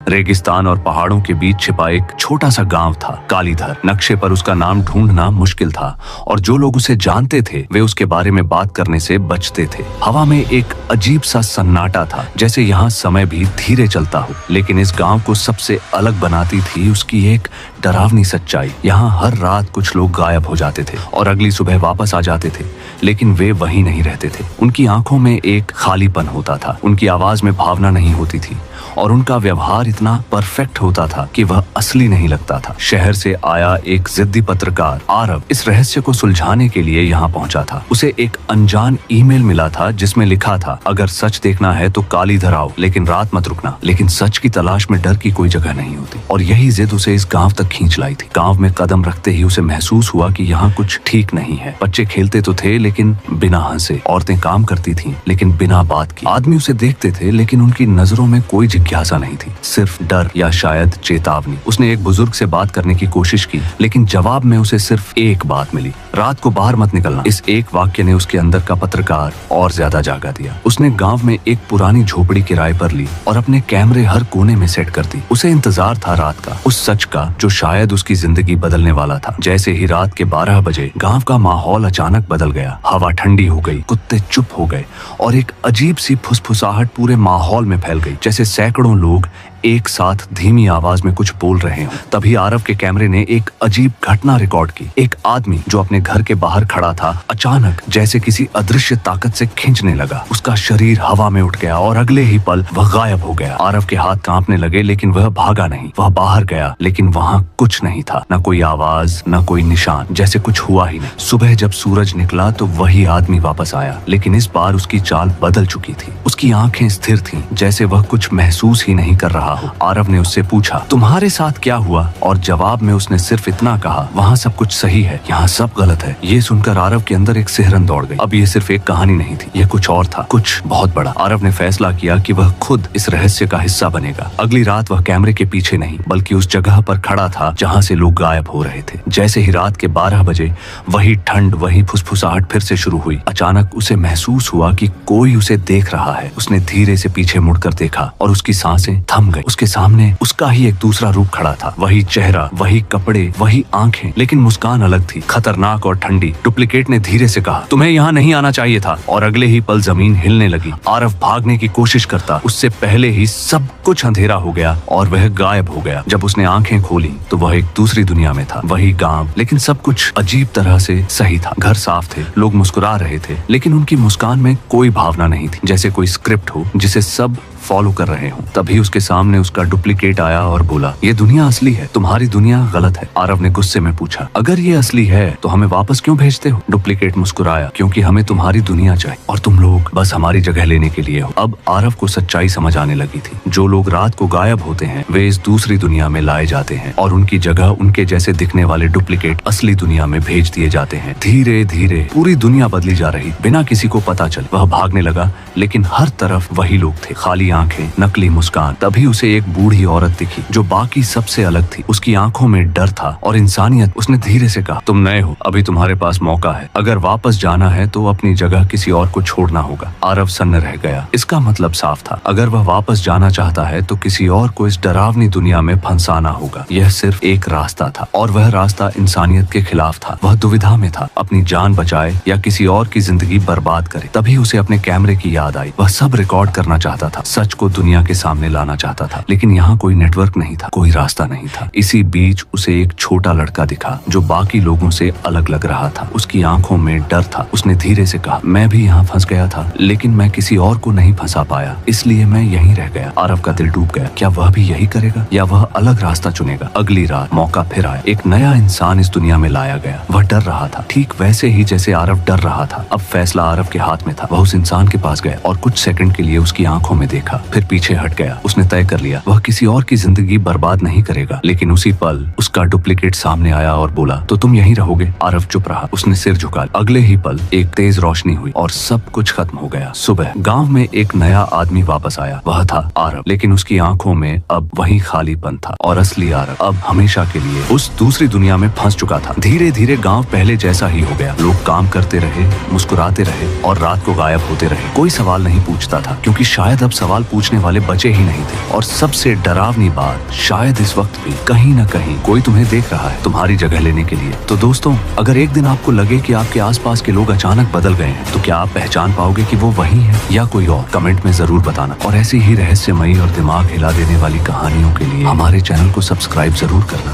रेगिस्तान और पहाड़ों के बीच छिपा एक छोटा सा गांव था, कालीधर। नक्शे पर उसका नाम ढूंढना मुश्किल था और जो लोग उसे जानते थे वे उसके बारे में बात करने से बचते थे। हवा में एक अजीब सा सन्नाटा था, जैसे यहाँ समय भी धीरे चलता हो। लेकिन इस गांव को सबसे अलग बनाती थी उसकी एक डरावनी सच्चाई। यहाँ हर रात कुछ लोग गायब हो जाते थे और अगली सुबह वापस आ जाते थे, लेकिन वे वहीं नहीं रहते थे। उनकी आंखों में एक खालीपन होता था, उनकी आवाज में भावना नहीं होती थी और उनका व्यवहार इतना परफेक्ट होता था कि वह असली नहीं लगता था। शहर से आया एक जिद्दी पत्रकार आरव इस रहस्य को सुलझाने के लिए यहाँ पहुंचा था। उसे एक अनजान ईमेल मिला था जिसमें लिखा था, अगर सच देखना है तो कालीधर आओ, लेकिन रात मत रुकना। लेकिन सच की तलाश में डर की कोई जगह नहीं होती और यही जिद उसे इस गांव तक खींच लाई थी। गांव में कदम रखते ही उसे महसूस हुआ कि यहाँ कुछ ठीक नहीं है। बच्चे खेलते तो थे लेकिन बिना हंसे, औरतें काम करती थीं लेकिन बिना बात की, आदमी उसे देखते थे लेकिन उनकी नजरों में कोई जिज्ञासा नहीं थी, सिर्फ डर या शायद चेतावनी। उसने एक बुजुर्ग से बात करने की कोशिश की लेकिन जवाब में उसे सिर्फ एक बात मिली, रात को बाहर मत निकलना। इस एक वाक्य ने उसके अंदर का पत्रकार और ज्यादा जागा दिया। उसने गांव में एक पुरानी झोपड़ी किराए पर ली और अपने कैमरे हर कोने में सेट कर दी। उसे इंतजार था रात का, उस सच का जो शायद उसकी जिंदगी बदलने वाला था। जैसे ही रात के 12 बजे गांव का माहौल अचानक बदल गया। हवा ठंडी हो गई, कुत्ते चुप हो गए और एक अजीब सी फुसफुसाहट पूरे माहौल में फैल गई, जैसे सैकड़ों लोग एक साथ धीमी आवाज में कुछ बोल रहे हों। तभी आरव के कैमरे ने एक अजीब घटना रिकॉर्ड की। एक आदमी जो अपने घर के बाहर खड़ा था अचानक जैसे किसी अदृश्य ताकत से खींचने लगा। उसका शरीर हवा में उठ गया और अगले ही पल वह गायब हो गया। आरव के हाथ कांपने लगे लेकिन वह भागा नहीं। वह बाहर गया लेकिन वहाँ कुछ नहीं था, न कोई आवाज न कोई निशान, जैसे कुछ हुआ ही नहीं। सुबह जब सूरज निकला तो वही आदमी वापस आया, लेकिन इस बार उसकी चाल बदल चुकी थी। उसकी आंखें स्थिर थीं, जैसे वह कुछ महसूस ही नहीं कर रहा हो। आरव ने उससे पूछा, तुम्हारे साथ क्या हुआ? और जवाब में उसने सिर्फ इतना कहा, वहाँ सब कुछ सही है, यहाँ सब गलत है। ये सुनकर आरव के अंदर एक सिहरन दौड़ गई। अब ये सिर्फ एक कहानी नहीं थी, ये कुछ और था, कुछ बहुत बड़ा। आरव ने फैसला किया कि वह खुद इस रहस्य का हिस्सा बनेगा। अगली रात वह कैमरे के पीछे नहीं बल्कि उस जगह पर खड़ा था जहाँ से लोग गायब हो रहे थे। जैसे ही रात के 12 बजे वही ठंड, वही फुसफुसाहट फिर से शुरू हुई। अचानक उसे महसूस हुआ कि कोई उसे देख रहा है। उसने धीरे से पीछे मुड़कर देखा और उसकी सांसें थम गई। उसके सामने उसका ही एक दूसरा रूप खड़ा था, वही चेहरा, वही कपड़े, वही आंखें, लेकिन मुस्कान अलग थी, खतरनाक और ठंडी। डुप्लीकेट ने धीरे से कहा, तुम्हें यहाँ नहीं आना चाहिए था। और अगले ही पल जमीन हिलने लगी। आरव भागने की कोशिश करता, उससे पहले ही सब कुछ अंधेरा हो गया और वह गायब हो गया। जब उसने आंखें खोली तो वह एक दूसरी दुनिया में था, वही गांव, लेकिन सब कुछ अजीब तरह से सही था। घर साफ थे, लोग मुस्कुरा रहे थे, लेकिन उनकी मुस्कान में कोई भावना नहीं थी, जैसे कोई स्क्रिप्ट हो जिसे सब फॉलो कर रहे हो। तभी उसके सामने उसका डुप्लीकेट आया और बोला, ये दुनिया असली है, तुम्हारी दुनिया गलत है। आरव ने गुस्से में पूछा, अगर ये असली है तो हमें वापस क्यों भेजते हो? डुप्लीकेट मुस्कुराया, क्योंकि हमें तुम्हारी दुनिया चाहिए और तुम लोग बस हमारी जगह लेने के लिए हो। अब आरव को सच्चाई समझ आने लगी थी। जो लोग रात को गायब होते हैं वे इस दूसरी दुनिया में लाए जाते हैं और उनकी जगह उनके जैसे दिखने वाले डुप्लीकेट असली दुनिया में भेज दिए जाते हैं। धीरे धीरे पूरी दुनिया बदली जा रही, बिना किसी को पता चले। वह भागने लगा लेकिन हर तरफ वही लोग थे, खाली आंखें, नकली मुस्कान। तभी उसे एक बूढ़ी औरत दिखी जो बाकी सबसे अलग थी। उसकी आंखों में डर था और इंसानियत। उसने धीरे से कहा, तुम नए हो, अभी तुम्हारे पास मौका है। अगर वापस जाना है तो अपनी जगह किसी और को छोड़ना होगा। आरव सन्न रह गया। इसका मतलब साफ था, अगर वह वापस जाना चाहता है तो किसी और को इस डरावनी दुनिया में फंसाना होगा। यह सिर्फ एक रास्ता था और वह रास्ता इंसानियत के खिलाफ था। वह दुविधा में था, अपनी जान बचाए या किसी और की जिंदगी बर्बाद करे। तभी उसे अपने कैमरे की याद आई। वह सब रिकॉर्ड करना चाहता था, सच को दुनिया के सामने लाना चाहता था, लेकिन यहाँ कोई नेटवर्क नहीं था, कोई रास्ता नहीं था। इसी बीच उसे एक छोटा लड़का दिखा जो बाकी लोगों से अलग लग रहा था। उसकी आंखों में डर था। उसने धीरे से कहा, मैं भी यहाँ फंस गया था, लेकिन मैं किसी और को नहीं फंसा पाया, इसलिए मैं यहीं रह गया। आरव का दिल डूब गया। क्या वह भी यही करेगा या वह अलग रास्ता चुनेगा? अगली रात मौका फिर आया। एक नया इंसान इस दुनिया में लाया गया। वह डर रहा था, ठीक वैसे ही जैसे आरव डर रहा था। अब फैसला आरव के हाथ में था। वह उस इंसान के पास गया और कुछ सेकंड के लिए उसकी आंखों में देखा, फिर पीछे हट गया। उसने तय कर लिया, वह किसी और की जिंदगी बर्बाद नहीं करेगा। लेकिन उसी पल उसका डुप्लीकेट सामने आया और बोला, तो तुम यहीं रहोगे? आरव चुप रहा। उसने सिर झुका। अगले ही पल एक तेज रोशनी हुई और सब कुछ खत्म हो गया। सुबह गांव में एक नया आदमी वापस आया। वह था आरव, लेकिन उसकी आंखों में अब वही खालीपन था और असली आरव अब हमेशा के लिए उस दूसरी दुनिया में फंस चुका था। धीरे धीरे गांव पहले जैसा ही हो गया। लोग काम करते रहे, मुस्कुराते रहे और रात को गायब होते रहे। कोई सवाल नहीं पूछता था, क्योंकि शायद अब सवाल सवाल पूछने वाले बचे ही नहीं थे। और सबसे डरावनी बात, शायद इस वक्त भी कहीं न कहीं कोई तुम्हें देख रहा है तुम्हारी जगह लेने के लिए। तो दोस्तों, अगर एक दिन आपको लगे कि आपके आसपास के लोग अचानक बदल गए हैं, तो क्या आप पहचान पाओगे कि वो वही है या कोई और? कमेंट में जरूर बताना। और ऐसी ही रहस्यमयी और दिमाग हिला देने वाली कहानियों के लिए हमारे चैनल को सब्सक्राइब जरूर करना।